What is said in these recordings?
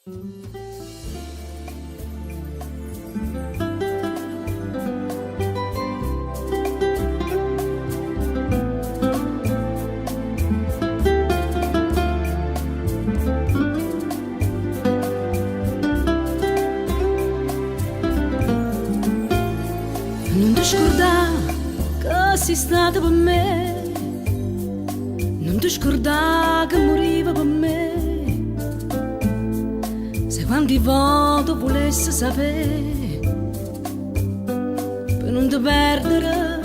Non ti scordare che sei stata per me, non ti scordare che moriva per me. Se quanti volte volessi sapere per non ti perdere,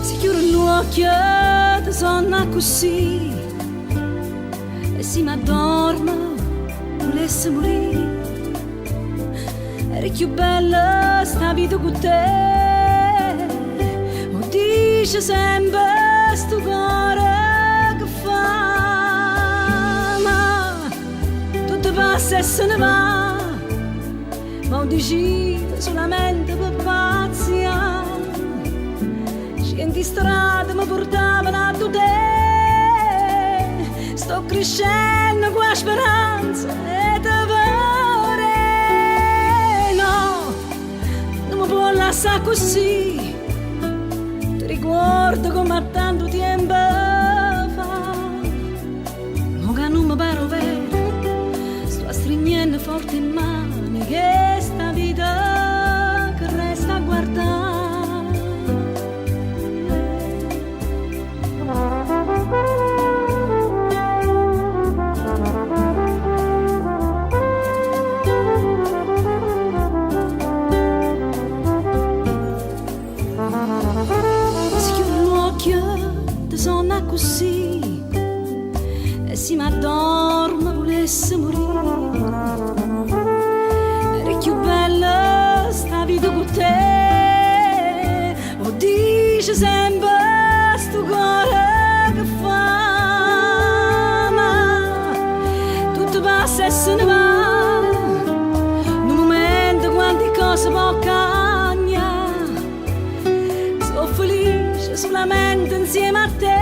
si chiude l'occhio ti sonna così e si m'addorma volessi morire. Eri più bella sta vita con te, o dice sempre sto cuore che fa, ma tutto passa e se ne va, ma ho deciso solamente per pazzia. Scendi strada mi portavano a te, sto crescendo con la speranza e te lascia così, ti ricordo come tanto tempo fa, ma che non mi pare vero, sto stringendo forte in mano che sta vita che resta a guardare. Sonna così e si m'addorma volesse morire. Eri più bella sta vita con te, o dice sempre sto cuore che fa, ma tutto passa e se ne va, in un momento quante cose può cambiare. Sono felice solamente insieme a te,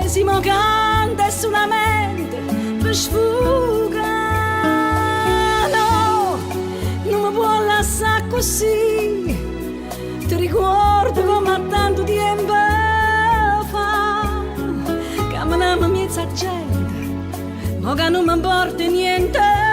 si mo canta solamente per sfugare. No, non mi può lasciare così, ti ricordo come tanto tempo fa, che me ne mi gente, ma che non mi importa niente.